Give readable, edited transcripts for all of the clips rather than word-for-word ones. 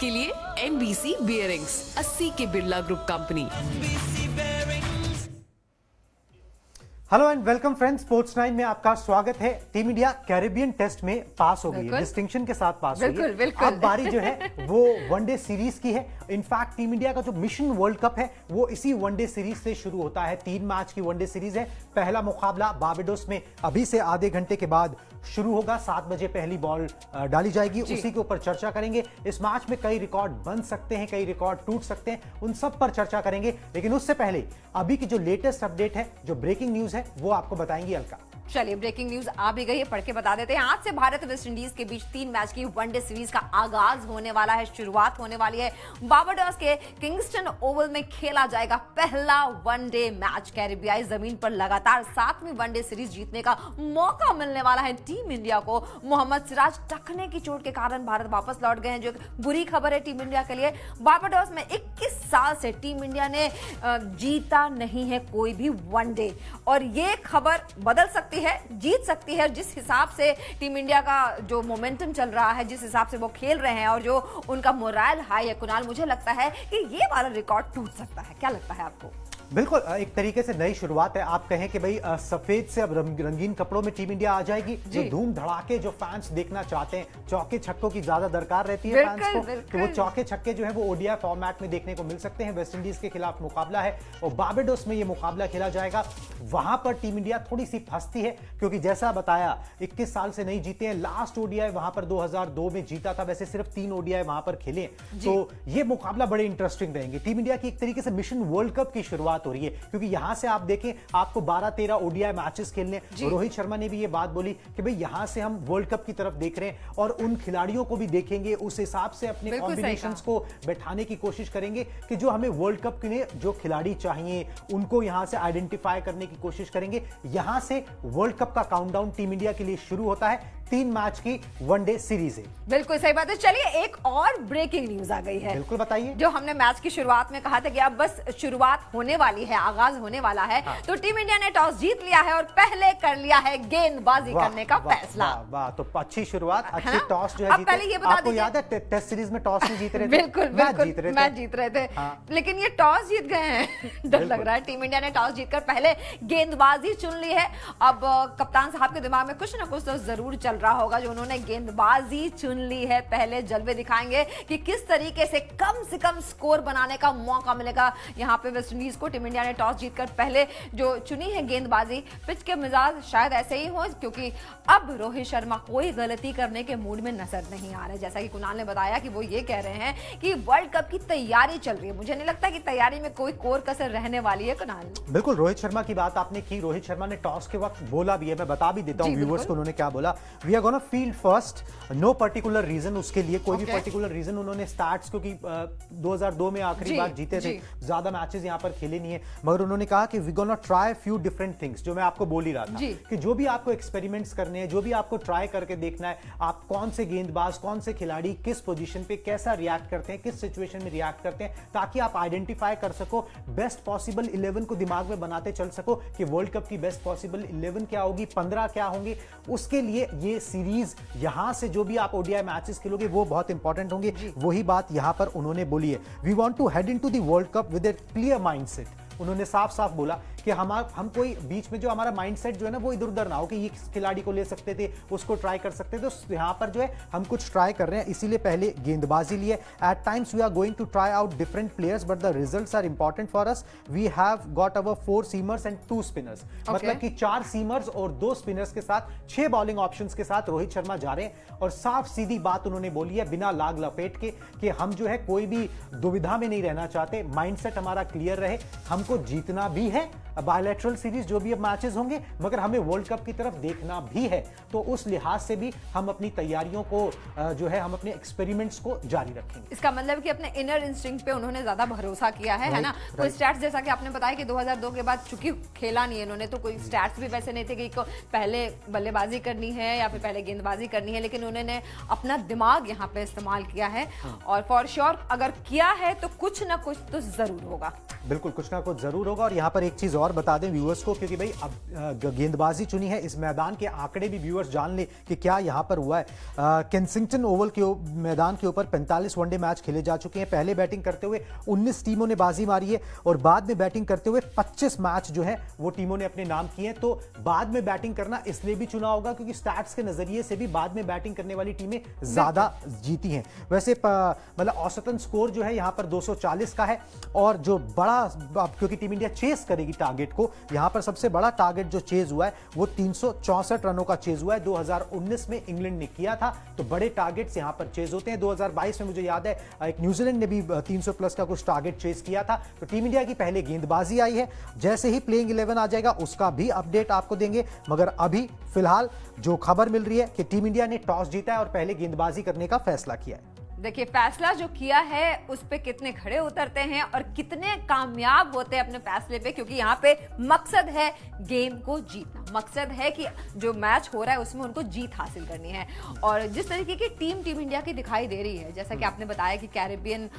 के लिए NBC Bearings, 80 के Birla group company. Hello and welcome friends, sports 9 में आपका स्वागत है। टीम इंडिया कैरेबियन टेस्ट में पास हो गई है, डिस्टिंक्शन के साथ पास हुई है। अब बारी जो है वो वनडे सीरीज की है। इनफैक्ट टीम इंडिया का जो मिशन वर्ल्ड कप है वो इसी वनडे सीरीज से शुरू होता है। 3 मैच की वनडे सीरीज है। पहला मुकाबला बारबाडोस में अभी से आधे घंटे के बाद शुरू होगा। 7 बजे पहली बॉल डाली जाएगी, उसी के ऊपर चर्चा करेंगे। इस मैच में कई रिकॉर्ड बन सकते हैं, कई रिकॉर्ड टूट सकते हैं, उन सब पर चर्चा करेंगे। लेकिन उससे पहले अभी की जो लेटेस्ट अपडेट है, जो ब्रेकिंग न्यूज है, वो आपको बताएंगी अलका। चलिए, ब्रेकिंग न्यूज आ भी गई है, पढ़ के बता देते हैं। आज से भारत वेस्ट इंडीज के बीच 3 मैच की वनडे सीरीज का आगाज होने वाला है, शुरुआत होने वाली है। बारबाडोस के किंगस्टन ओवल में खेला जाएगा पहला वनडे मैच। कैरिबियाई जमीन पर लगातार 7वीं वनडे सीरीज जीतने का मौका मिलने वाला है टीम इंडिया को। मोहम्मद सिराज टखने की चोट के कारण भारत वापस लौट गए हैं, जो बुरी खबर है टीम इंडिया के लिए। बारबाडोस में 21 साल से टीम इंडिया ने जीता नहीं है कोई भी वनडे, और ये खबर बदल सकती है, जीत सकती है। जिस हिसाब से टीम इंडिया का जो मोमेंटम चल रहा है, जिस हिसाब से वो खेल रहे हैं और जो उनका मोरल हाई है, कुणाल, मुझे लगता है कि ये वाला रिकॉर्ड टूट सकता है। क्या लगता है आपको? बिल्कुल, एक तरीके से नई शुरुआत है। आप कहें कि भाई सफेद से अब रंगीन कपड़ों में टीम इंडिया आ जाएगी। जो धूम धड़ाके जो फैंस देखना चाहते हैं, चौके छक्कों की ज्यादा दरकार रहती है फैंस को, तो वो चौके छक्के जो है वो ओडीआई फॉर्मेट में देखने को मिल सकते हैं। वेस्ट इंडीज के खिलाफ मुकाबला है और बारबाडोस में ये मुकाबला खेला जाएगा। वहां पर टीम इंडिया थोड़ी सी फंसती है, क्योंकि जैसा बताया 21 साल से नहीं जीते हैं। लास्ट ओडीआई वहां पर 2002 में जीता था। वैसे सिर्फ 3 ओडीआई वहां पर खेले, तो ये मुकाबला बड़े इंटरेस्टिंग रहेंगे। टीम इंडिया की एक तरीके से मिशन वर्ल्ड कप की शुरुआत हो रही है, क्योंकि यहां से आप देखें आपको 12-13 ओडीआई मैचेस खेलने। रोहित शर्मा ने भी ये बात बोली कि भाई यहां से हम वर्ल्ड कप की तरफ देख रहे हैं और उन खिलाड़ियों को भी देखेंगे, उस हिसाब से अपने कॉम्बिनेशंस को बैठाने की कोशिश करेंगे कि जो हमें वर्ल्ड कप के लिए जो खिलाड़ी चाहिए उनको यहां से आइडेंटिफाई करने की कोशिश करेंगे। यहां से वर्ल्ड कप का काउंटडाउन टीम इंडिया के लिए शुरू होता है। 3 मैच की वनडे सीरीज है। बिल्कुल सही बात है। चलिए, एक और ब्रेकिंग न्यूज आ गई है। बिल्कुल बताइए। जो हमने मैच की शुरुआत में कहा था कि अब बस शुरुआत होने वाली है, आगाज होने वाला है। तो टीम इंडिया ने टॉस जीत लिया है और पहले कर लिया है गेंदबाजी करने का फैसला। वाह, तो अच्छी शुरुआत, अच्छी टॉस जो है अब पहले ये बता आपको याद है टेस्ट सीरीज में टॉस नहीं जीत रहे थे? बिल्कुल मैच जीत रहे थे। लेकिन ये टॉस जीत गए हैं। डर लग रहा है। टीम इंडिया ने टॉस जीतकर पहले गेंदबाजी चुन ली है। अब कप्तान साहब के दिमाग में कुछ ना कुछ तो जरूर चल रहा होगा, जो उन्होंने गेंदबाजी चुन ली है। पहले जलवे दिखाएंगे कि किस तरीके से कम स्कोर बनाने का मौका मिलेगा यहाँ पे वेस्ट इंडीज को। टीम इंडिया ने टॉस जीतकर पहले जो चुनी है गेंदबाजी। पिच के मिजाज शायद ऐसे ही हो, क्योंकि अब रोहित शर्मा कोई गलती करने के मूड में नजर नहीं आ रहे। जैसा कि कुणाल ने बताया कि वो ये कह रहे हैं कि वर्ल्ड कप की तैयारी चल रही है। मुझे नहीं लगता कि तैयारी में कोई कोर कसर रहने वाली है। कुणाल, बिल्कुल रोहित शर्मा की बात आपने की। रोहित शर्मा ने टॉस के वक्त बोला भी है, मैं बता भी देता हूं व्यूअर्स को उन्होंने क्या बोला। We are gonna field first, no particular reason. उसके लिए कोई भी पर्टिकुलर रीजन उन्होंने स्टार्ट्स, क्योंकि 2002 में आखिरी बार जीते थे, ज्यादा मैचेस यहां पर खेले नहीं है, मगर उन्होंने कहा कि we gonna try few different things. जो मैं आपको बोल ही रहा था कि जो भी आपको एक्सपेरिमेंट्स करने हैं, जो भी आपको ट्राई करके देखना है, आप कौन से गेंदबाज, कौन से खिलाड़ी किस पोजीशन पे कैसा रिएक्ट करते हैं, किस सिचुएशन में रिएक्ट करते हैं, ताकि आप आइडेंटिफाई कर सको, बेस्ट पॉसिबल 11 को दिमाग में बनाते चल सको कि वर्ल्ड कप की बेस्ट पॉसिबल 11 क्या होगी, 15 क्या होंगे। उसके लिए ये सीरीज, यहां से जो भी आप ओडीआई मैचेस खेलोगे वो बहुत इंपॉर्टेंट होंगे। वही बात यहां पर उन्होंने बोली है। We want to head into the world cup with a clear mindset. उन्होंने साफ साफ बोला कि हम कोई बीच में जो हमारा माइंडसेट जो है ना वो इधर उधर ना हो कि ये खिलाड़ी को ले सकते थे, उसको ट्राई कर सकते थे। तो यहाँ पर जो है हम कुछ ट्राई कर रहे हैं, इसीलिए पहले गेंदबाजी लिए। At times we are going to try out different players, but the results are important for us. We have got our 4 seamers and 2 spinners. मतलब कि 4 सीमर्स और 2 स्पिनर्स के साथ 6 बॉलिंग ऑप्शंस के साथ रोहित शर्मा जा रहे हैं। और साफ सीधी बात उन्होंने बोली है, बिना लाग लपेट के, कि हम जो है कोई भी दुविधा में नहीं रहना चाहते। माइंडसेट हमारा क्लियर रहे, हमको जीतना भी है बायलैटरल सीरीज जो भी अब मैचेस होंगे, मगर हमें वर्ल्ड कप की तरफ देखना भी है। तो उस लिहाज से भी हम अपनी तैयारियों को जो है हम अपने एक्सपेरिमेंट्स को जारी रखेंगे। इसका मतलब कि अपने इनर इंस्टिंक्ट पे उन्होंने ज्यादा भरोसा किया है ना। कोई स्टैट्स, जैसा कि आपने बताया कि 2002 के बाद चूंकि खेला नहीं है इन्होंने, तो कोई स्टैट्स भी वैसे नहीं थे कि पहले बल्लेबाजी करनी है या फिर पहले गेंदबाजी करनी है, लेकिन उन्होंने अपना दिमाग यहाँ पे इस्तेमाल किया है। और फॉर श्योर अगर किया है तो कुछ ना कुछ तो जरूर होगा। बिल्कुल कुछ ना कुछ जरूर होगा। और यहाँ पर एक चीज और और बता दें व्यूअर्स को, क्योंकि भाई अब गेंदबाजी चुनी है, इस मैदान के आंकड़े भी व्यूअर्स जान ले कि क्या यहां पर हुआ है। केंसिंगटन ओवल के मैदान के ऊपर 45 वनडे मैच खेले जा चुके हैं। पहले बैटिंग करते हुए 19 टीमों ने बाजी मारी है और बाद में बैटिंग करते हुए 25 मैच जो है वो टीमों ने अपने नाम किए हैं। तो बाद में बैटिंग करना इसलिए भी चुना होगा क्योंकि स्टैट्स के नजरिए से भी बाद में बैटिंग करने वाली टीमें ज्यादा जीती हैं। वैसे मतलब औसतन स्कोर जो है यहां पर 240 का है और जो बड़ा, क्योंकि टीम इंडिया चेस करेगी टारगेट को, यहां पर सबसे बड़ा टारगेट जो चेज हुआ है वो 364 रनों का चेज हुआ है। 2019 में इंग्लैंड ने किया था, तो बड़े टारगेट्स यहां पर चेज होते हैं। 2022 में मुझे याद है एक न्यूजीलैंड ने भी 300 प्लस का कुछ टारगेट चेज किया था। तो टीम इंडिया की पहले गेंदबाजी आई है, जैसे ही प्लेइंग 11 आ जाएगा उसका भी अपडेट आपको देंगे। मगर अभी फिलहाल जो खबर मिल रही है कि टीम इंडिया ने टॉस जीता है और पहले गेंदबाजी करने का फैसला किया है। देखिए, फैसला जो किया है उस पे कितने खड़े उतरते हैं और कितने कामयाब होते हैं अपने फैसले पे, क्योंकि यहाँ पे मकसद है गेम को जीतना। मकसद है कि जो मैच हो रहा है उसमें उनको जीत हासिल करनी है। और जिस तरीके की टीम इंडिया की दिखाई दे रही है, जैसा कि आपने बताया कि कैरेबियन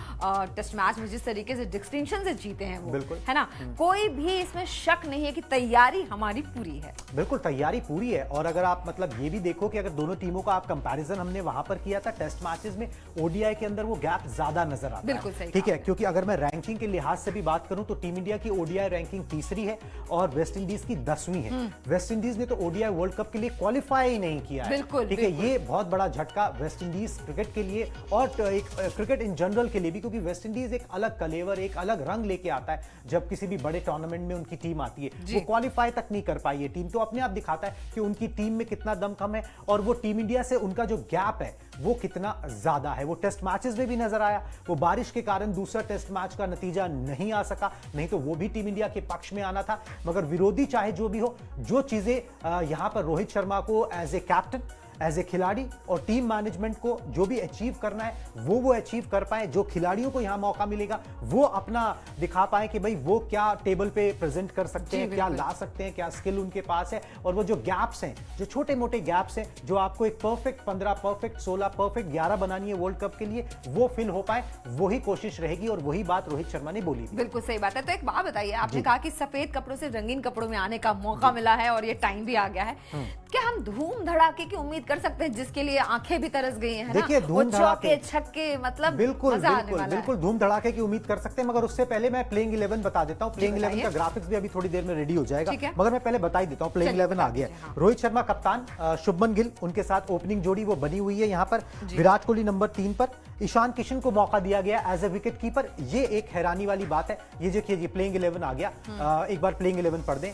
टेस्ट मैच में जिस तरीके से डिस्टिंक्शन से जीते हैं वो, है ना, कोई भी इसमें शक नहीं है कि तैयारी हमारी पूरी है। बिल्कुल तैयारी पूरी है। और अगर आप मतलब ये भी देखो कि अगर दोनों टीमों का आप कंपैरिजन हमने वहां पर किया था टेस्ट मैचेस में, ओडीआई के अंदर वो गैप ज्यादा नजर आता है। बिल्कुल सही, ठीक है, क्योंकि अगर मैं रैंकिंग के लिहाज से भी बात करूं तो टीम इंडिया की ओडीआई रैंकिंग तीसरी है और वेस्ट इंडीज की 10वीं है। वेस्ट इंडीज ने तो ओडीआई वर्ल्ड कप के लिए क्वालिफाई ही नहीं किया है। ठीक है, ये बहुत बड़ा झटका वेस्ट इंडीज क्रिकेट के लिए और एक क्रिकेट इन जनरल के लिए भी, क्योंकि वेस्ट इंडीज एक अलग कलेवर, एक अलग रंग लेके आता है जब किसी भी बड़े टूर्नामेंट में उनकी टीम आती है। वो क्वालिफाई तक नहीं कर पाई है टीम, तो अपने आप दिखाता है कि उनकी टीम में कितना दमखम है और वो टीम इंडिया से उनका जो गैप है वो कितना ज्यादा है। वो टेस्ट मैचेस में भी नजर आया। वो बारिश के कारण दूसरा टेस्ट मैच का नतीजा नहीं आ सका, नहीं तो वो भी टीम इंडिया के पक्ष में आना था। मगर विरोधी चाहे जो भी हो, जो चीजें यहां पर रोहित शर्मा को as a captain, as a खिलाड़ी और टीम मैनेजमेंट को जो भी अचीव करना है वो अचीव कर पाए। जो खिलाड़ियों को यहां मौका मिलेगा वो अपना दिखा पाए कि भाई वो क्या टेबल पे प्रेजेंट कर सकते हैं, क्या ला सकते हैं, क्या स्किल उनके पास है। और वो जो गैप्स हैं, जो छोटे मोटे गैप्स हैं, जो आपको एक परफेक्ट 15, परफेक्ट 16, परफेक्ट 11 बनानी है वर्ल्ड कप के लिए, वो फिल हो पाए, वही कोशिश रहेगी। और वही बात रोहित शर्मा ने बोली। बिल्कुल सही बात है। तो एक बात बताइए, आपने कहा कि सफेद कपड़ों से रंगीन कपड़ों में आने का मौका मिला है और ये टाइम भी आ गया है। क्या हम धूम धड़ाके की उम्मीद कर सकते हैं, जिसके लिए आंखें भी तरस गई हैं? देखिए, धूम धड़ाके, छक्के, मतलब बिल्कुल धूम धड़ाके की उम्मीद कर सकते हैं। मगर उससे पहले मैं प्लेइंग 11 बता देता हूं। प्लेइंग 11 का ग्राफिक्स भी अभी थोड़ी देर में रेडी हो जाएगा, मगर मैं पहले बता ही देता हूं। प्लेइंग 11 आ गया। रोहित शर्मा कप्तान, शुभमन गिल उनके साथ ओपनिंग जोड़ी वो बनी हुई है यहां पर। विराट कोहली नंबर 3 पर, ईशान किशन को मौका दिया गया एज ए विकेट कीपर। ये एक हैरानी वाली बात है। ये देखिए, ये प्लेइंग 11 आ गया। एक बार प्लेइंग 11 पढ़ दें।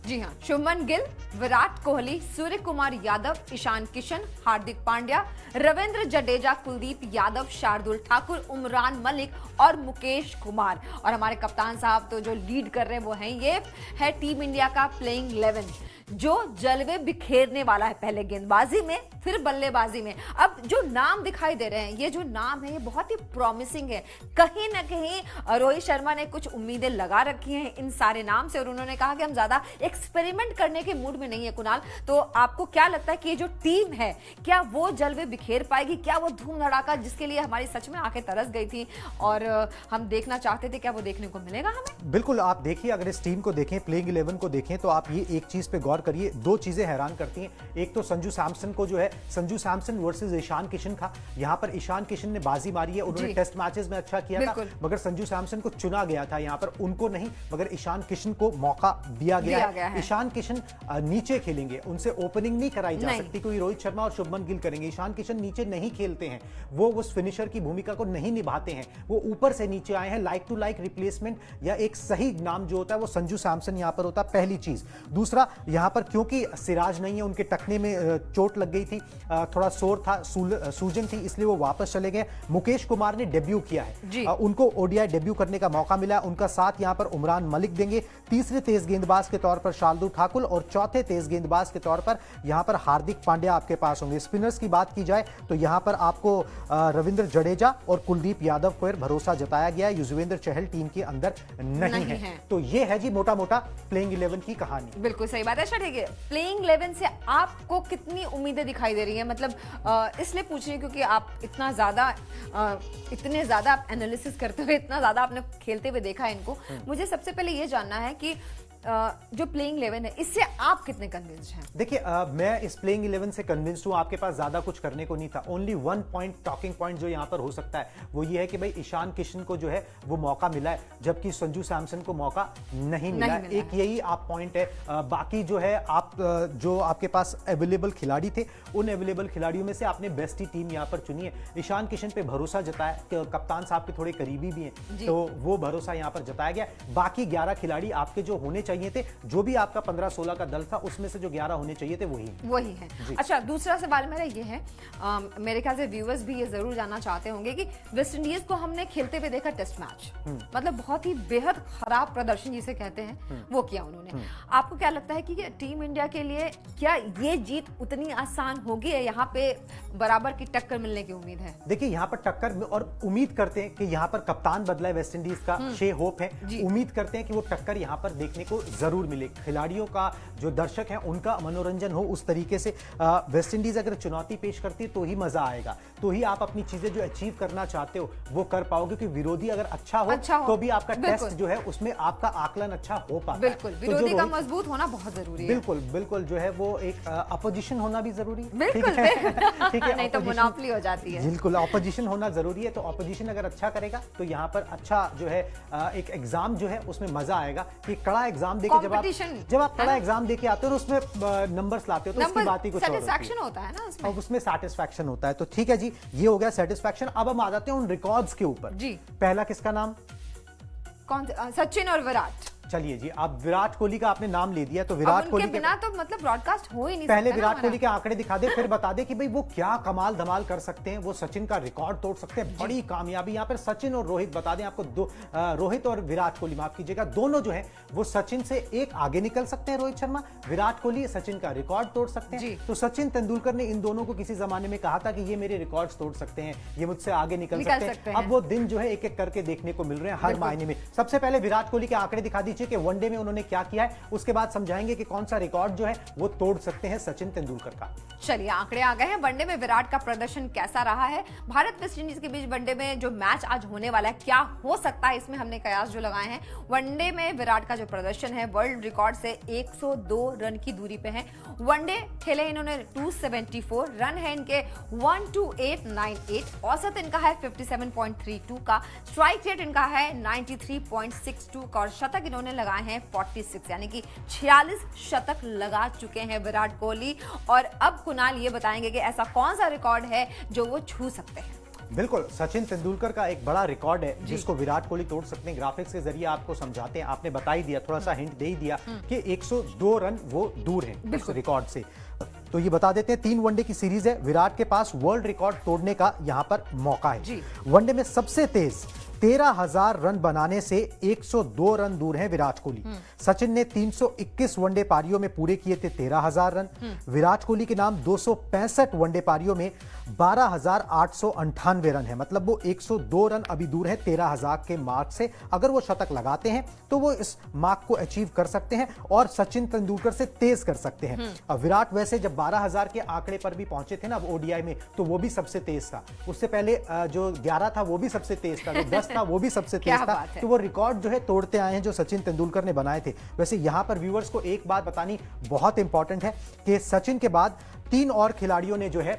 जी हाँ, शुभमन गिल, विराट कोहली, सूर्य कुमार यादव, ईशान किशन, हार्दिक पांड्या, रविंद्र जडेजा, कुलदीप यादव, शार्दुल ठाकुर, उमरान मलिक और मुकेश कुमार। और हमारे कप्तान साहब तो जो लीड कर रहे हैं वो हैं, ये है टीम इंडिया का प्लेइंग 11 जो जलवे बिखेरने वाला है, पहले गेंदबाजी में फिर बल्लेबाजी में। अब जो नाम दिखाई दे रहे हैं, ये जो नाम है ये बहुत ही प्रॉमिसिंग है। कहीं ना कहीं रोहित शर्मा ने कुछ उम्मीदें लगा रखी हैं इन सारे नाम से और उन्होंने कहा कि हम ज्यादा एक्सपेरिमेंट करने के मूड में नहीं है। कुणाल, तो आपको क्या लगता है कि ये जो टीम है, क्या वो जलवे बिखेर पाएगी? क्या वो धूम धड़ाका जिसके लिए हमारी सच में आंखें तरस गई थी और हम देखना चाहते थे, क्या वो देखने को मिलेगा हमें? बिल्कुल, आप देखिए, अगर इस टीम को देखें, प्लेइंग 11 को देखें, तो आप ये एक चीज पे गौर करिए। दो चीजें हैरान करती हैं। एक तो संजू सैमसन को जो है, संजू सैमसन वर्सेस ईशान किशन था। यहां पर ईशान किशन ने बाजी मारी है। उन्होंने टेस्ट मैचेस में अच्छा किया था, मगर संजू सैमसन को चुना गया था यहां पर, उनको नहीं, मगर ईशान किशन को मौका दिया गया है। ईशान किशन नीचे खेलेंगे, उनसे ओपनिंग नहीं कराई जा सकती, क्योंकि रोहित शर्मा और शुभमन गिल करेंगे। ईशान किशन नीचे नहीं खेलते हैं, वो उस फिनिशर की भूमिका को नहीं निभाते हैं। वो ऊपर से नीचे आए हैं। लाइक टू लाइक रिप्लेसमेंट या एक सही नाम जो होता है वो संजू सैमसन यहां पर होता है, पहली चीज। दूसरा, यहां पर क्योंकि सिराज नहीं है, उनके टखने में चोट लग गई थी, थोड़ा सोर था, सूजन थी, इसलिए वो वापस चले गए। मुकेश कुमार ने डेब्यू किया है, उनको ओडीआई डेब्यू करने का मौका मिला। उनका साथ यहां पर उमरान मलिक देंगे। तीसरे तेज गेंदबाज के तौर पर शार्दुल ठाकुर और चौथे तेज गेंदबाज के तौर पर यहां पर हार्दिक पांड्या आपके पास होंगे। स्पिनर्स की बात की जाए तो यहां पर आपको रविंद्र जडेजा और कुलदीप यादव पर भरोसा जताया गया है। युजवेंद्र चहल टीम के अंदर नहीं है। तो ये है जी मोटा मोटा प्लेइंग 11 की कहानी। बिल्कुल सही बात है। अच्छा, ठीक है, प्लेइंग 11 से आपको कितनी उम्मीदें दिखाई दे रही हैं? मतलब इसलिए पूछ रही हूं क्योंकि आप इतने ज्यादा एनालिसिस करते हुए, इतना ज्यादा आपने खेलते हुए देखा है इनको। मुझे सबसे पहले ये जानना है कि जो प्लेइंग 11 है इससे आप कितने कन्विंस्ड हैं? देखिए मैं इस प्लेइंग 11 से कन्विंस्ड हूं। आपके पास ज्यादा कुछ करने को नहीं था। Only one point talking point जो यहां पर हो सकता है वो ये है कि भाई ईशान किशन को जो है वो मौका मिला है, जबकि संजू सैमसन को मौका नहीं मिला है। एक यही आप पॉइंट है। बाकी जो है आप जो आपके पास अवेलेबल खिलाड़ी थे उन अवेलेबल खिलाड़ियों में से आपने बेस्ट टीम यहां पर चुनी है। ईशान किशन पे भरोसा जताया, कप्तान साहब के थोड़े करीबी भी हैं, तो वो भरोसा यहां पर जताया गया। बाकी 11 खिलाड़ी आपके जो होने चाहिए थे, जो भी आपका 15-16 का दल था उसमें से जो 11 होने चाहिए थे वही है। अच्छा, दूसरा सवाल मेरा ये है, मेरे ख्याल से व्यूअर्स भी ये जरूर जानना चाहते होंगे कि वेस्ट इंडीज को हमने खेलते हुए देखा टेस्ट मैच, मतलब बहुत ही बेहद खराब प्रदर्शन जिसे कहते हैं वो किया उन्होंने। आपको क्या लगता है कि टीम इंडिया के लिए क्या ये जीत उतनी आसान होगी है? यहाँ पे बराबर की टक्कर मिलने की उम्मीद है? देखिए यहाँ पर टक्कर और उम्मीद करते हैं कि यहाँ पर कप्तान बदला है वेस्ट इंडीज का, शे होप है। उम्मीद करते हैं कि वो टक्कर यहाँ पर देखने को जरूर मिले। खिलाड़ियों का, जो दर्शक हैं उनका मनोरंजन हो उस तरीके से। वेस्ट इंडीज अगर चुनौती पेश करती है तो ही मजा आएगा, तो ही आप अपनी चीजें जो अचीव करना चाहते हो वो कर पाओगे। क्योंकि विरोधी अगर अच्छा हो तो भी आपका टेस्ट जो है उसमें आपका आकलन अच्छा हो पाता है। बिल्कुल, विरोधी का मजबूत होना बहुत जरूरी है। बिल्कुल बिल्कुल, जो है वो एक अपोजिशन होना भी जरूरी है। बिल्कुल ठीक है, नहीं तो मोनोपोली हो जाती है। बिल्कुल, अपोजिशन होना जरूरी है। तो अपोजिशन अगर अच्छा करेगा तो यहाँ पर अच्छा जो है एक एग्जाम जो है उसमें मजा आएगा। कि कड़ा एग्जाम देके जब आप कड़ा एग्जाम देके आते हो और उसमें नंबर्स लाते हो तो उसकी बात ही कुछ और होता है ना उसमें, और उसमें सैटिस्फैक्शन होता है। तो ठीक है जी, ये हो गया सैटिस्फैक्शन। अब हम आ जाते हैं उन रिकॉर्ड्स के ऊपर जी। पहला किसका नाम? कौन? सचिन और विराट। चलिए जी, आप विराट कोहली का आपने नाम ले दिया तो विराट कोहली के बिना तो मतलब ब्रॉडकास्ट हो ही नहीं। पहले विराट कोहली के आंकड़े दिखा दे, फिर बता दे कि भाई वो क्या कमाल धमाल कर सकते हैं। वो सचिन का रिकॉर्ड तोड़ सकते हैं, बड़ी कामयाबी। यहाँ पर सचिन और रोहित बता दें आपको, रोहित और विराट कोहली माफ कीजिएगा, दोनों जो है वो सचिन से एक आगे निकल सकते हैं। रोहित शर्मा, विराट कोहली सचिन का रिकॉर्ड तोड़ सकते हैं। तो सचिन तेंदुलकर ने इन दोनों को किसी जमाने में कहा था कि ये मेरे रिकॉर्ड तोड़ सकते हैं, ये मुझसे आगे निकल सकते हैं। अब वो दिन जो है एक एक करके देखने को मिल रहे हैं हर मायने में। सबसे पहले विराट कोहली के आंकड़े दिखा दीजिए कि वनडे में उन्होंने क्या किया है, उसके बाद समझाएंगे कि कौन सा रिकॉर्ड जो है वो तोड़ सकते हैं सचिन तेंदुलकर का। चलिए, आंकड़े आ गए हैं। वनडे में विराट का प्रदर्शन कैसा रहा है? भारत वेस्ट इंडीज के बीच वनडे में जो मैच आज होने वाला है क्या हो सकता है, इसमें हमने कयास जो लगाए हैं। वनडे में विराट का जो प्रदर्शन है वर्ल्ड रिकॉर्ड से 102 रन की दूरी पे है। वनडे खेले इन्होंने 274 रन है इनके 12898, औसत इनका है 57.32 का, स्ट्राइक रेट इनका है 93.62 का और शतक इन्होंने लगाए हैं 46, यानी कि 46 शतक लगा चुके हैं विराट कोहली। और अब कुणाल ये बताएंगे कि ऐसा कौन सा रिकॉर्ड है जो वो छू सकते हैं। बिल्कुल, सचिन तेंदुलकर का एक बड़ा रिकॉर्ड है जिसको विराट कोहली तोड़ सकते हैं। ग्राफिक्स के जरिए आपको समझाते हैं, आपने बता ही दिया, थोड़ा सा हिंट दे ही दिया कि 102 रन वो दूर हैं उस रिकॉर्ड से। तो ये बता देते हैं 3 वनडे की सीरीज है, विराट के पास वर्ल्ड रिकॉर्ड तोड़ने का यहां पर मौका है। वनडे में सबसे तेज 13,000 रन बनाने से 102 रन दूर हैं विराट कोहली। सचिन ने 321 वनडे पारियों में पूरे किए थे 13,000 रन। विराट कोहली के नाम 265 वनडे पारियों में 12,898 रन है, मतलब वो 102 रन अभी दूर है 13,000 के मार्क से। अगर वो शतक लगाते हैं तो वो इस मार्क को अचीव कर सकते हैं और सचिन तेंदुलकर से तेज कर सकते हैं। विराट वैसे जब 12,000 के आंकड़े पर भी पहुंचे थे ना ओडीआई में, तो वो भी सबसे तेज था। उससे पहले जो 11 था वो भी सबसे तेज था, जो 10 था वो भी सबसे तेज था। तो वो रिकॉर्ड जो है तोड़ते आए हैं जो सचिन तेंदुलकर ने बनाए थे। वैसे यहां पर व्यूअर्स को एक बात बतानी बहुत इंपॉर्टेंट है कि सचिन के बाद 3 और खिलाड़ियों ने जो है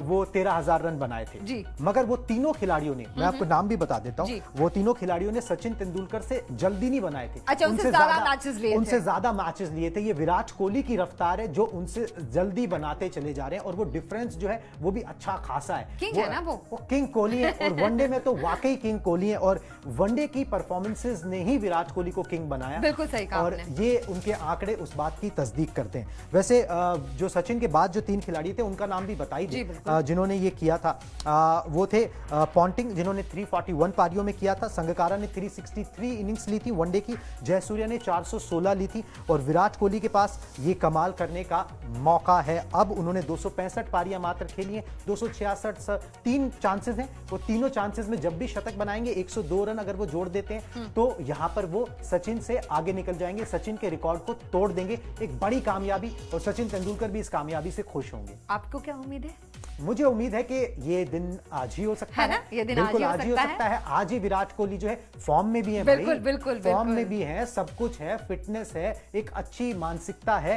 वो 13,000 रन बनाए थे जी। मगर वो तीनों खिलाड़ियों ने, मैं आपको नाम भी बता देता हूं, वो तीनों खिलाड़ियों ने सचिन तेंदुलकर से जल्दी नहीं बनाए थे। अच्छा, उनसे ज्यादा मैचेस लिए थे। ये विराट कोहली की रफ्तार है जो उनसे जल्दी बनाते चले जा रहे हैं और वो डिफरेंस जो है वो भी अच्छा खासा है। किंग है ना वो किंग कोहली है और वनडे में तो वाकई किंग कोहली है और वनडे की परफॉर्मेंसेस ने ही विराट कोहली को किंग बनाया। बिल्कुल सही कहा और ये उनके आंकड़े उस बात की तस्दीक करते हैं। वैसे जो सचिन के बाद जो 3 खिलाड़ी थे उनका नाम भी बताई दी जिन्होंने ये किया था। वो थे पॉन्टिंग जिन्होंने 341 पारियों में किया था, संगकारा ने 363 इनिंग्स ली थी वनडे की, जयसूर्या ने 416 ली थी और विराट कोहली के पास ये कमाल करने का मौका है। अब उन्होंने 265 पारियां मात्र खेली हैं, 266 3 चांसेस हैं, वो तीनों चांसेस में जब भी शतक बनाएंगे 102 रन अगर वो जोड़ देते हैं तो यहां पर वो सचिन से आगे निकल जाएंगे, सचिन के रिकॉर्ड को तोड़ देंगे। एक बड़ी कामयाबी और सचिन तेंदुलकर भी इस कामयाबी से खुश होंगे। आपको क्या उम्मीद है? मुझे उम्मीद है कि ये दिन आज ही हो सकता है ना? ये दिन बिल्कुल आज ही हो सकता है। आज ही विराट कोहली जो है फॉर्म में भी है, बिल्कुल, बिल्कुल, फॉर्म में बिल्कुल। भी है, सब कुछ है, फिटनेस है, एक अच्छी मानसिकता है,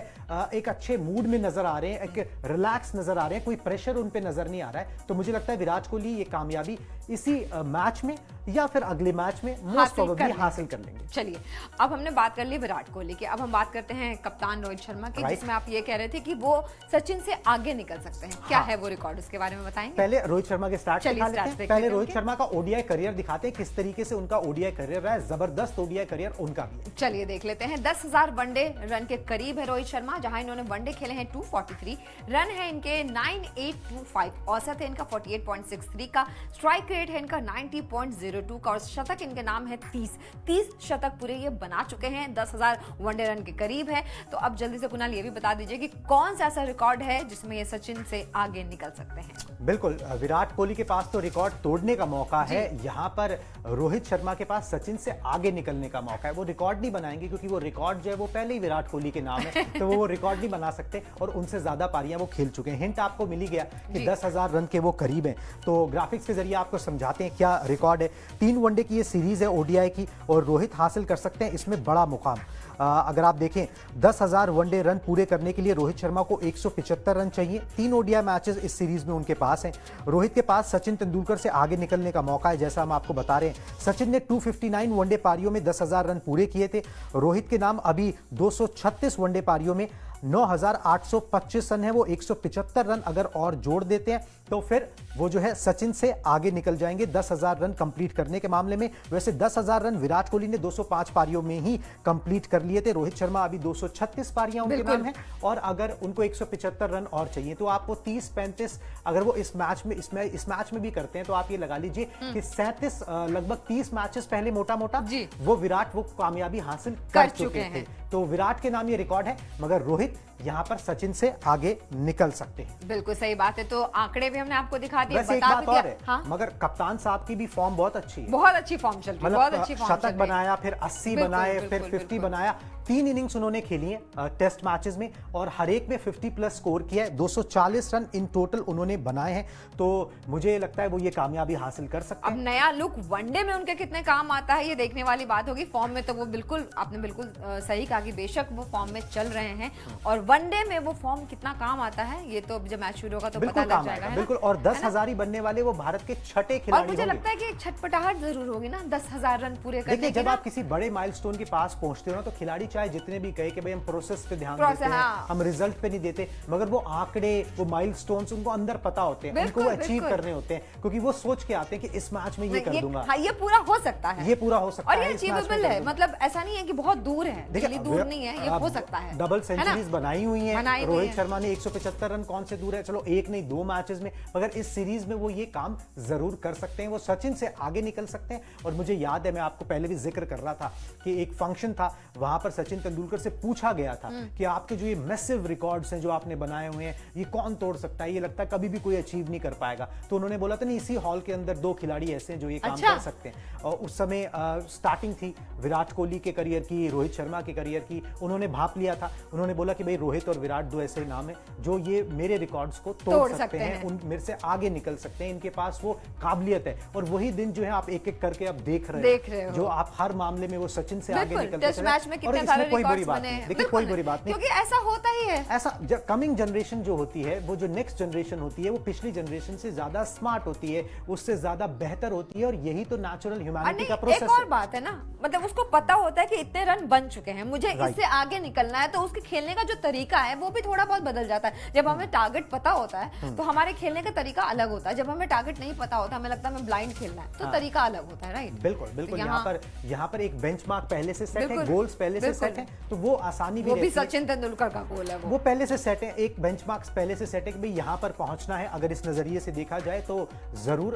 एक अच्छे मूड में नजर आ रहे हैं, एक रिलैक्स नजर आ रहे हैं, कोई प्रेशर उन पे नजर नहीं आ रहा है। तो मुझे लगता है विराट कोहली ये कामयाबी इसी मैच में या फिर अगले मैच में मोस्ट प्रोबेबली हासिल कर लेंगे। चलिए, अब हमने बात कर ली विराट कोहली की, अब हम बात करते हैं कप्तान रोहित शर्मा की, जिसमें आप ये कह रहे थे कि वो सचिन से आगे निकल सकते हैं। क्या है वो रिकॉर्ड, उसके बारे में बताएंगे? पहले रोहित शर्मा के स्टार्ट दिखा लेते हैं। पहले रोहित उनके। शर्मा का ओडीआई करियर दिखाते हैं, किस तरीके से उनका ओडीआई करियर रहा है। जबरदस्त ओडीआई करियर उनका भी है। चलिए देख लेते हैं। 10,000 वनडे रन के करीब है रोहित शर्मा, जहां इन्होंने वनडे खेले हैं 243, रन है इनके 9825, औसत है इनका 48.63 का, स्ट्राइक रेट है इनका 90.02 का, और शतक इनके नाम है 30 शतक पूरे ये बना चुके हैं। 10,000 वनडे रन के करीब है। तो अब जल्दी से कुणाल ये भी बता दीजिए कि कौन सा ऐसा रिकॉर्ड है जिसमें ये सचिन से आगे निकल सकते हैं? बिल्कुल, विराट कोहली के पास तो रिकॉर्ड तोड़ने का मौका है, यहाँ पर रोहित शर्मा के पास सचिन से आगे निकलने का मौका है। वो रिकॉर्ड नहीं बनाएंगे क्योंकि वो रिकॉर्ड जो है वो पहले ही विराट कोहली के नाम है, तो वो रिकॉर्ड नहीं बना सकते और उनसे ज्यादा पारियां वो खेल चुके हैं। हिंट आपको मिल ही गया कि 10,000 रन के वो करीब हैं। तो ग्राफिक्स के जरिए आपको समझाते हैं क्या रिकॉर्ड है। 3 वनडे की ये सीरीज है ओडीआई की, और रोहित हासिल कर सकते हैं इसमें बड़ा मुकाम। अगर आप देखें 10,000 वनडे रन पूरे करने के लिए रोहित शर्मा को 175 रन चाहिए। 3 ओडीआई मैचेस इस सीरीज में उनके पास हैं। रोहित के पास सचिन तेंदुलकर से आगे निकलने का मौका है, जैसा हम आपको बता रहे हैं। सचिन ने 259 वनडे पारियों में 10,000 रन पूरे किए थे। रोहित के नाम अभी 236 वनडे पारियों में 9,825 रन है। वो 175 रन अगर और जोड़ देते हैं तो फिर वो जो है सचिन से आगे निकल जाएंगे 10,000 रन कंप्लीट करने के मामले में। वैसे 10,000 रन विराट कोहली ने 205 पारियों में ही कंप्लीट कर लिए थे। रोहित शर्मा अभी 236 पारियां उनके नाम है, और अगर उनको 175 रन और चाहिए तो आपको 30-35, अगर वो इस मैच में भी करते हैं तो आप ये लगा लीजिए कि 37 लगभग 30 मैचेस पहले मोटा मोटा वो विराट वो कामयाबी हासिल कर चुके थे। तो विराट के नाम ये रिकॉर्ड है, मगर रोहित यहाँ पर सचिन से आगे निकल सकते हैं। बिल्कुल सही बात है। तो आंकड़े भी हमने आपको दिखा दिए, वैसे एक बात और है, हाँ? मगर कप्तान साहब की भी फॉर्म बहुत अच्छी है, बहुत अच्छी फॉर्म चल रही है, बहुत अच्छी फॉर्म शतक बनाया, फिर 80 बनाए, फिर 50 बनाया। 3 इनिंग्स उन्होंने खेली है टेस्ट मैचेस में, और हर एक में 50 प्लस स्कोर किया है। 240 रन इन टोटल उन्होंने बनाए हैं। तो मुझे लगता है वो ये कामयाबी हासिल कर सकते हैं। अब नया लुक वनडे में उनके कितने काम आता है ये देखने वाली बात होगी। फॉर्म में तो वो बिल्कुल, आपने बिल्कुल सही कहा कि बेशक वो फॉर्म में चल रहे हैं, और वनडे में वो फॉर्म कितना काम आता है ये तो जब मैच शुरू होगा तो पता लग जाएगा। बिल्कुल, और 10,000 ही बनने वाले वो भारत के छठे खिलाड़ी और मुझे लगता है कि एक छटपटाहट जरूर होगी ना 10,000 रन पूरे करने की। जब आप किसी बड़े माइलस्टोन के पास पहुंचते हो ना, तो खिलाड़ी चाहे जितने भी कहे कि भाई हम प्रोसेस पे ध्यान देते हैं, हम रिजल्ट पे नहीं देते, मगर वो आंकड़े, वो माइलस्टोन्स उनको अंदर पता होते हैं, उनको वो अचीव करने होते हैं, क्योंकि वो सोच के आते हैं कि इस मैच में ये कर दूंगा। हाँ, ये पूरा हो सकता है, ये पूरा हो सकता है, और ये अचीवेबल है। मतलब ऐसा नहीं है कि बहुत दूर है, दिल्ली दूर नहीं है, ये हो सकता है। डबल सेंचुरीज बनाई हुई है रोहित शर्मा ने। 175 रन कौन से दूर है, चलो एक नहीं 2 मैचेस में, मगर इस सीरीज में वो ये काम जरूर कर सकते हैं। वो सचिन से आगे निकल सकते हैं। और मुझे याद है, मैं आपको पहले भी जिक्र कर रहा था कि एक फंक्शन था, वहां पर सचिन तेंदुलकर से पूछा गया था कि आपके जो ये मैसिव रिकॉर्ड्स हैं जो आपने बनाए हुए हैं, ये कौन तोड़ सकता है, ये लगता है कभी भी कोई अचीव नहीं कर पाएगा। तो उन्होंने बोला था नहीं, इसी हॉल के अंदर 2 खिलाड़ी ऐसे हैं जो ये काम कर सकते हैं। और उस समय स्टार्टिंग थी विराट कोहली के करियर की, रोहित शर्मा के करियर की। उन्होंने भाप लिया था, उन्होंने बोला कि भाई रोहित और विराट 2 ऐसे नाम है जो ये मेरे रिकॉर्ड्स को तोड़ सकते हैं, उन मेरे से आगे निकल सकते हैं, इनके पास वो काबिलियत है। और वही दिन जो है आप एक एक करके अब देख रहे हो, जो आप हर मामले में वो सचिन से आगे निकलते टेस्ट मैच में कितने सारे रिकॉर्ड्स बने। देखिए कोई बड़ी बात नहीं, क्योंकि ऐसा होता ही है। ऐसा कमिंग जनरेशन जो होती है, वो जो नेक्स्ट जनरेशन होती है, वो पिछली जनरेशन से ज्यादा स्मार्ट होती है, उससे ज्यादा बेहतर होती है, और यही तो नेचुरल ह्यूमैनिटी का प्रोसेस है। एक और बात है ना, मतलब उसको पता होता है कि इतने रन बन चुके हैं, मुझे इससे आगे निकलना है, तो उसके खेलने का जो तरीका है वो भी थोड़ा बहुत बदल जाता है। जब हमें टारगेट पता होता है तो हमारे खेलने का तरीका अलग होता है। जब हमें टारगेट नहीं पता होता, हमें लगता है हमें ब्लाइंड खेलना है, तो तरीका अलग होता है। राइट, बिल्कुल बिल्कुल। यहाँ पर एक बेंचमार्क पहले से सेट है, गोल्स पहले से सेट है, तो वो आसानी भी सचिन तेंदुलकर का गोल है, वो पहले से सेट है। एक बेंचमार्क पहले से सेट है कि भाई यहाँ पर पहुंचना है। अगर इस नजरिए से देखा जाए तो जरूर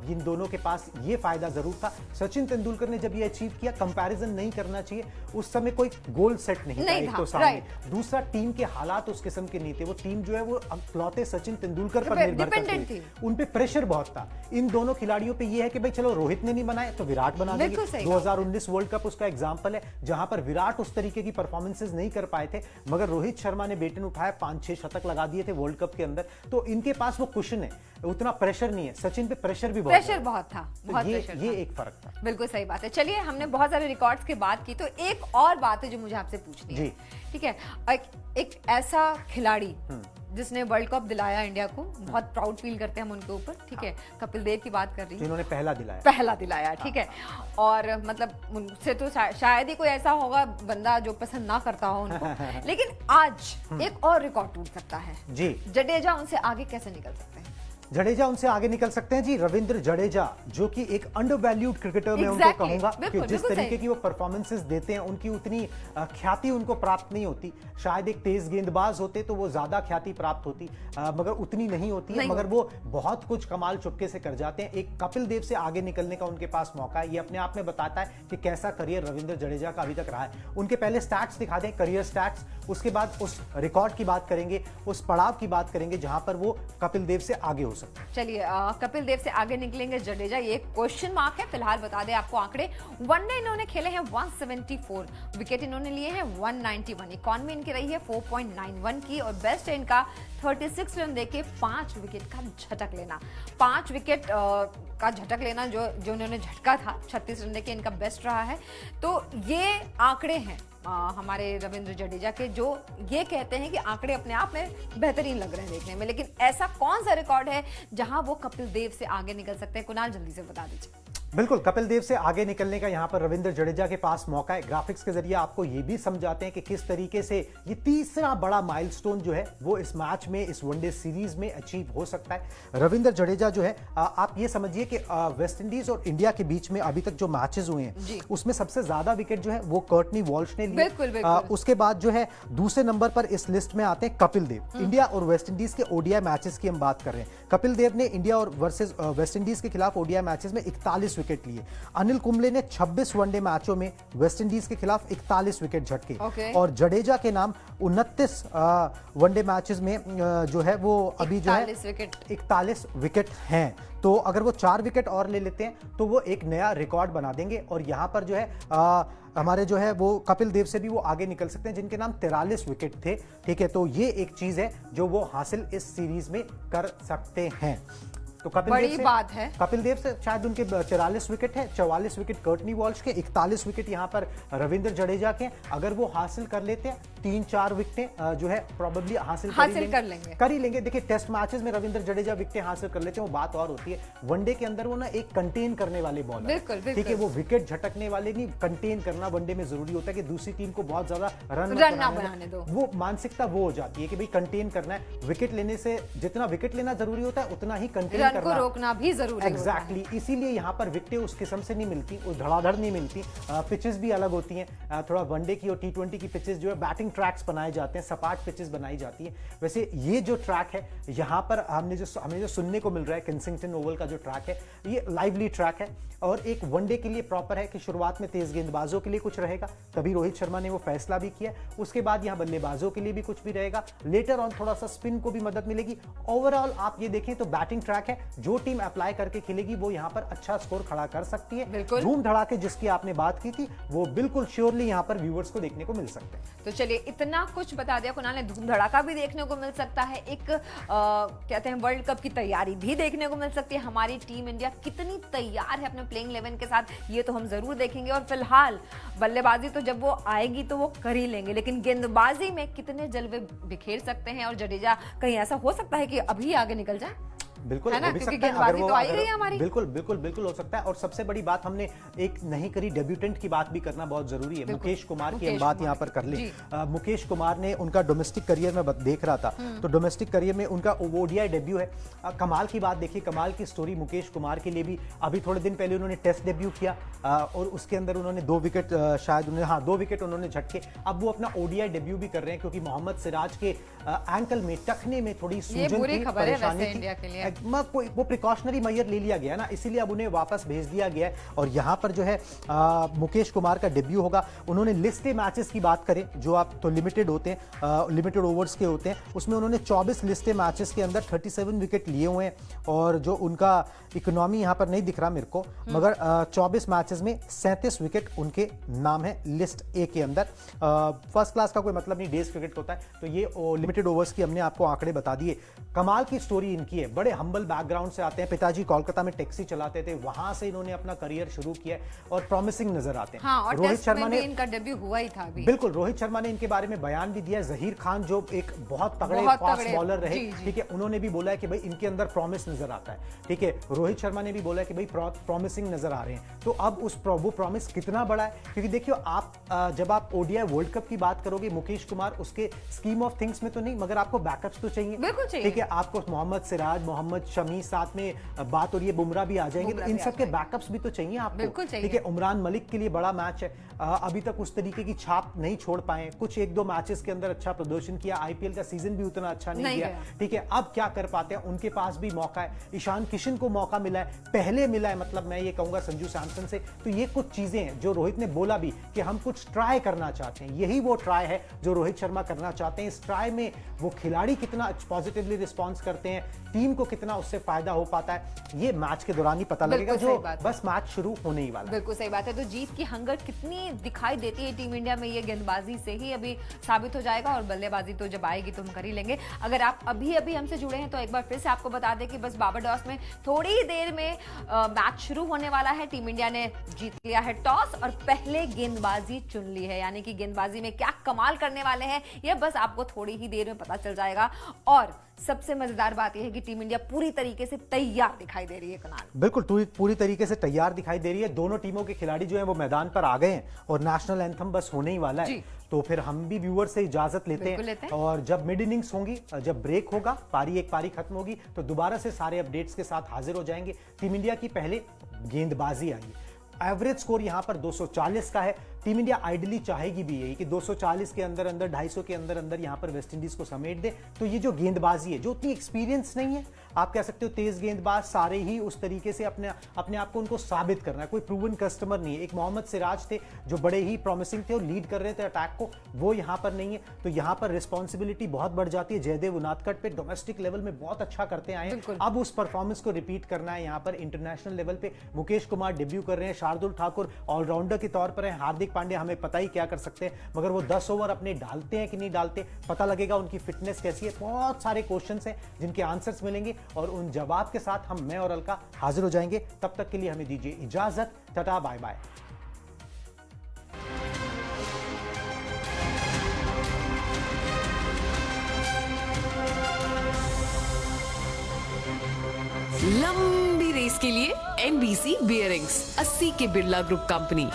इन दोनों के पास ये फायदा जरूर था। सचिन तेंदुलकर ने जब ये अचीव किया, कंपैरिजन नहीं करना चाहिए, उस समय कोई गोल सेट नहीं था, एक तो सामने, दूसरा टीम के हालात उस किस्म के नहीं थे, वो टीम जो है वो अकेलौते सचिन तेंदुलकर पर निर्भर डिपेंडेंट करती थी। उन पे प्रेशर बहुत था। इन दोनों खिलाड़ियों पे ये है कि भाई चलो रोहित ने नहीं बनाए तो विराट बना देंगे। बिल्कुल सही 2019 वर्ल्ड कप उसका एग्जांपल है, जहां पर विराट उस तरीके की परफॉर्मेंसेस नहीं कर पाए थे, मगर रोहित शर्मा ने बेटन उठाया, 5-6 शतक लगा दिए थे वर्ल्ड कप के अंदर। तो इनके पास वो कुशन है, उतना प्रेशर नहीं है। सचिन पे प्रेशर भी बहुत प्रेशर बहुत था, तो बहुत ये प्रेशर ये था। एक फर्क था। बिल्कुल सही बात है। चलिए, हमने बहुत सारे रिकॉर्ड्स की बात की, तो एक और बात है जो मुझे आपसे पूछनी है। जी। ठीक है, एक ऐसा खिलाड़ी जिसने वर्ल्ड कप दिलाया इंडिया को, बहुत प्राउड फील करते हैं हम उनके ऊपर। ठीक है, कपिल देव की बात कर रही हूँ, जिन्होंने पहला दिलाया। ठीक है, और मतलब उनसे तो शायद ही कोई ऐसा होगा बंदा जो पसंद ना करता हो उनको। लेकिन आज एक और रिकॉर्ड टूट सकता है जी। जडेजा उनसे आगे कैसे निकल सकते हैं? जडेजा उनसे आगे निकल सकते हैं जी। रविंद्र जडेजा जो कि एक अंडरवैल्यूड क्रिकेटर मैं उनको Exactly. कहूंगा कि बिल्कुल, जिस बिल्कुल तरीके सही। की वो परफॉर्मेंसेस देते हैं, उनकी उतनी ख्याति उनको प्राप्त नहीं होती। शायद एक तेज गेंदबाज होते तो वो ज्यादा ख्याति प्राप्त होती, मगर उतनी नहीं होती है। मगर वो बहुत कुछ कमाल चुपके से कर जाते हैं। एक कपिल देव से आगे निकलने का उनके पास मौका है। ये अपने आप में बताता है कि कैसा करियर रविंद्र जडेजा का अभी तक रहा है। उनके पहले स्टैट्स दिखा दें, करियर स्टैट्स, उसके बाद उस रिकॉर्ड की बात करेंगे, उस पड़ाव की बात करेंगे जहां पर वो कपिल देव से आगे हो सकते हैं। चलिए, कपिल देव से आगे निकलेंगे जडेजा, ये क्वेश्चन मार्क है। फिलहाल बता दें आपको आंकड़े, वनडे इन्होंने खेले हैं 174, विकेट इन्होंने लिए हैं 191, इकॉनमी इनकी रही है 4.91 की, और बेस्ट है इनका 36 रन देके 5 विकेट का झटक लेना। 5 विकेट का झटक लेना जो उन्होंने झटका था, 36 रन देके इनका बेस्ट रहा है। तो ये आंकड़े हैं हमारे रविंद्र जडेजा के, जो ये कहते हैं कि आंकड़े अपने आप में बेहतरीन लग रहे हैं देखने में। लेकिन ऐसा कौन सा रिकॉर्ड है जहां वो कपिल देव से आगे निकल सकते हैं? कुणाल, जल्दी से बता दीजिए। बिल्कुल, कपिल देव से आगे निकलने का यहां पर रविंद्र जडेजा के पास मौका है। ग्राफिक्स के जरिए आपको यह भी समझाते हैं कि किस तरीके से ये तीसरा बड़ा माइलस्टोन जो है वो इस मैच में, इस वनडे सीरीज में अचीव हो सकता है। रविंद्र जडेजा जो है, आप ये समझिए कि वेस्ट इंडीज और इंडिया के बीच में अभी तक जो मैचेस हुए हैं उसमें सबसे ज्यादा विकेट जो है वो कर्टनी वॉल्श ने लिए। बिल्कुल। उसके बाद जो है दूसरे नंबर पर इस लिस्ट में आते हैं कपिल देव। इंडिया और वेस्ट इंडीज के ओडीआई मैचेस की हम बात कर रहे हैं। कपिल देव ने इंडिया और वर्सेस वेस्ट इंडीज के खिलाफ ओडीआई मैचेस में 41 विकेट लिए। अनिल कुंबले ने 26 वनडे मैचों में वेस्ट इंडीज के खिलाफ 41 विकेट झटके। और जडेजा के नाम 29 वनडे मैचेस में जो है वो अभी जो है 41 विकेट हैं। तो अगर वो 4 विकेट और ले लेते हैं तो वो एक नया रिकॉर्ड बना देंगे, और यहां पर जो है हमारे जो है वो कपिल देव से भी वो आगे निकल सकते हैं, जिनके नाम 43 विकेट थे। ठीक है, तो ये एक चीज है जो वो हासिल इस सीरीज में कर सकते हैं। तो बड़ी बात है। कपिल देव से शायद उनके 44 विकेट है, 44 विकेट कर्टनी वॉल्श के, 41 विकेट यहां पर रविंद्र जडेजा के। अगर वो हासिल कर लेते हैं 3-4 विकेटें जो है प्रोबेबली हासिल कर ही लेंगे। देखिए, टेस्ट मैचेस में रविंद्र जडेजा विकेटें हासिल कर लेते हैं, वो बात और होती है। वनडे के अंदर वो ना एक कंटेन करने वाले बॉलर, ठीक है, वो विकेट झटकने वाले नहीं, कंटेन करना वनडे में जरूरी होता है कि दूसरी टीम को बहुत ज्यादा रन ना बनाने दो। वो मानसिकता वो हो जाती है कि भाई कंटेन करना है। विकेट लेने से जितना विकेट लेना जरूरी होता है उतना ही कंटेन को रोकना भी जरूरी होता है। इसीलिए यहाँ पर विकेटें उस किस्म से नहीं मिलती, वो धड़ाधड़ नहीं मिलती। पिचेस भी अलग होती हैं, थोड़ा वनडे की और T20 की पिचेस जो है बैटिंग ट्रैक्स बनाए जाते हैं, सपाट पिचेस बनाई जाती है। वैसे ये जो ट्रैक है यहाँ पर हमें जो सुनने को मिल रहा है, किंगस्टन ओवल का जो ट्रैक है ये लाइवली ट्रैक है, और एक वनडे के लिए प्रॉपर है कि शुरुआत में तेज गेंदबाजों के लिए कुछ रहेगा, तभी रोहित शर्मा ने वो फैसला भी किया। उसके बाद यहाँ बल्लेबाजों के लिए भी कुछ भी रहेगा, लेटर ऑन थोड़ा सा स्पिन को भी मदद मिलेगी। ओवरऑल आप ये देखें तो बैटिंग ट्रैक है, जो टीम अप्लाई करके खेलेगी वो यहाँ पर अच्छा स्कोर खड़ा कर सकती है। धूम धड़ाके जिसकी आपने बात की थी वो बिल्कुल श्योरली यहाँ पर व्यूअर्स को देखने को मिल सकते हैं। तो चलिए, इतना कुछ बता दिया कुणाल ने, धूम धड़ाका भी देखने को मिल सकता है, एक कहते हैं वर्ल्ड कप की तैयारी भी देखने को मिल सकती है। हमारी टीम इंडिया कितनी तैयार है अपने प्लेइंग 11 के साथ, ये तो हम जरूर देखेंगे। और फिलहाल बल्लेबाजी तो जब वो आएगी तो वो कर ही लेंगे, लेकिन गेंदबाजी में कितने जलवे बिखेर सकते हैं, और जडेजा कहीं ऐसा हो सकता है कि अभी आगे निकल जाए? बिल्कुल हो भी सकता है, अगर वो बिल्कुल हो सकता है। और सबसे बड़ी बात, हमने एक नहीं करी डेब्यूटेंट की बात भी करना बहुत जरूरी है। मुकेश कुमार की हम बात यहाँ पर कर ले। मुकेश कुमार ने उनका डोमेस्टिक करियर में देख रहा था, तो डोमेस्टिक करियर में उनका ओडीआई डेब्यू है। कमाल की बात देखिए, कमाल की स्टोरी मुकेश कुमार के लिए भी। अभी थोड़े दिन पहले उन्होंने टेस्ट डेब्यू किया और उसके अंदर उन्होंने 2 विकेट शायद उन्होंने 2 विकेट उन्होंने झटके। अब वो अपना ओडीआई डेब्यू भी कर रहे हैं, क्योंकि मोहम्मद सिराज के एंकल में, टखने में थोड़ी सूजन थी, परेशानी थी। कोई वो प्रिकॉशनरी मेजर ले लिया गया ना, इसीलिए अब उन्हें वापस भेज दिया गया है। और यहाँ पर जो है मुकेश कुमार का डेब्यू होगा। उन्होंने लिस्ट ए मैचेस की बात करें जो आप तो लिमिटेड होते हैं, लिमिटेड ओवर्स के होते हैं, उसमें उन्होंने 24 लिस्ट ए मैचेस के अंदर 37 विकेट लिए हुए हैं। और जो उनका इकोनॉमी यहाँ पर नहीं दिख रहा मेरे को, मगर 24 मैचेस में 37 विकेट उनके नाम है लिस्ट ए के अंदर। फर्स्ट क्लास का कोई मतलब नहीं, डेज क्रिकेट होता है, तो ये लिमिटेड ओवर्स की हमने आपको आंकड़े बता दिए। कमाल की स्टोरी इनकी है, बड़े हम्बल बैकग्राउंड से आते हैं, पिताजी कोलकाता में टैक्सी चलाते थे, वहां से इन्होंने अपना करियर शुरू किया और प्रॉमिसिंग नजर आते हैं। हाँ, और रोहित टेस्ट शर्मा में भी ने इनका डेब्यू हुआ ही था अभी। बिल्कुल, रोहित शर्मा ने इनके बारे में बयान भी दिया है। जहीर खान जो एक बहुत तगड़े फास्ट बॉलर रहे, ठीक है, उन्होंने भी बोला है कि भाई इनके अंदर प्रॉमिस नजर आता है। ठीक है, रोहित शर्मा ने भी बोला है कि भाई प्रॉमिसिंग नजर आ रहे हैं। तो अब वो प्रॉमिस कितना बड़ा है, क्योंकि देखियो आप जब आप ओडीआई वर्ल्ड कप की बात करोगे, मुकेश कुमार उसके स्कीम ऑफ थिंग्स में तो नहीं, मगर आपको बैकअप्स तो चाहिए। बिल्कुल चाहिए। ठीक है, आपको मोहम्मद सिराज, मोहम्मद शमी, साथ में बात हो रही है बुमराह भी आ जाएंगे, तो इन सबके बैकअप्स भी तो चाहिए आपको। ठीक है, उमरान मलिक के लिए बड़ा मैच है, अभी तक उस तरीके की छाप नहीं छोड़ पाए, कुछ एक दो मैचेस के अंदर अच्छा प्रदर्शन किया, आईपीएल का सीजन भी उतना अच्छा नहीं गया। ठीक है, अब क्या कर पाते हैं, उनके पास भी मौका है। ईशान किशन को मौका मिला है, पहले मिला है, मतलब मैं ये कहूंगा संजू सैमसन से। तो ये कुछ चीजें हैं जो रोहित ने बोला भी कि हम कुछ ट्राई करना चाहते हैं, यही वो ट्राई है जो रोहित शर्मा करना चाहते हैं। इस ट्राई में वो खिलाड़ी कितना पॉजिटिवली रिस्पॉन्स करते हैं, टीम को कितना उससे फायदा हो पाता है, ये मैच के दौरान ही पता लगेगा, जो बस मैच शुरू होने ही वाला है। बिल्कुल सही बात है। तो जीत की हंगर कितनी दिखाई देती है टीम इंडिया में, ये गेंदबाजी से ही अभी साबित हो जाएगा, और बल्लेबाजी तो जब आएगी तो हम कर ही लेंगे। अगर आप अभी अभी हमसे जुड़े हैं तो एक बार फिर से आपको बता दें कि बस बारबाडोस में थोड़ी ही देर में मैच शुरू होने वाला है। टीम इंडिया ने जीत लिया है टॉस और पहले गेंदबाजी चुन ली है, यानी कि गेंदबाजी में क्या कमाल करने वाले हैं यह बस आपको थोड़ी ही देर में पता चल जाएगा। और सबसे मजेदार बात यह है कि टीम इंडिया पूरी तरीके से तैयार दिखाई दे रही है। कुणाल, बिल्कुल पूरी तरीके से तैयार दिखाई दे रही है। दोनों टीमों के खिलाड़ी जो हैं वो मैदान पर आ गए हैं और नेशनल एंथम बस होने ही वाला है। तो फिर हम भी व्यूअर से इजाजत लेते हैं और जब मिड इनिंग्स होंगी, जब ब्रेक होगा, एक पारी खत्म होगी, तो दोबारा से सारे अपडेट्स के साथ हाजिर हो जाएंगे। टीम इंडिया की पहले गेंदबाजी आई, एवरेज स्कोर यहां पर 240 का है। टीम इंडिया आइडली चाहेगी भी यही कि 240 के अंदर 250 के अंदर यहां पर वेस्ट इंडीज को समेट दे। तो ये जो गेंदबाजी है, जो उतनी एक्सपीरियंस नहीं है, आप कह सकते हो तेज गेंदबाज सारे ही उस तरीके से अपने आप को उनको साबित करना है, कोई प्रूवन कस्टमर नहीं है। एक मोहम्मद सिराज थे जो बड़े ही प्रॉमिसिंग थे और लीड कर रहे थे अटैक को, वो यहां पर नहीं है। तो यहां पर रिस्पॉन्सिबिलिटी बहुत बढ़ जाती है। जयदेव उनादकट पे डोमेस्टिक लेवल में बहुत अच्छा करते आए हैं, अब उस परफॉर्मेंस को रिपीट करना है यहां पर इंटरनेशनल लेवल पे। मुकेश कुमार डेब्यू कर रहे हैं, शार्दुल ठाकुर ऑलराउंडर के तौर पर है, हार्दिक पांड्या हमें पता ही क्या कर सकते हैं, मगर वो 10 ओवर अपने डालते हैं कि नहीं डालते, पता लगेगा। उनकी फिटनेस कैसी है, बहुत सारे क्वेश्चंस हैं जिनके आंसर्स मिलेंगे और उन जवाब के साथ मैं और अलका हाजिर हो जाएंगे। तब तक के लिए हमें दीजिए इजाजत, टाटा बाय बाय। लंबी रेस के लिए NBC बियरिंग्स, 80 के बिरला ग्रुप कंपनी।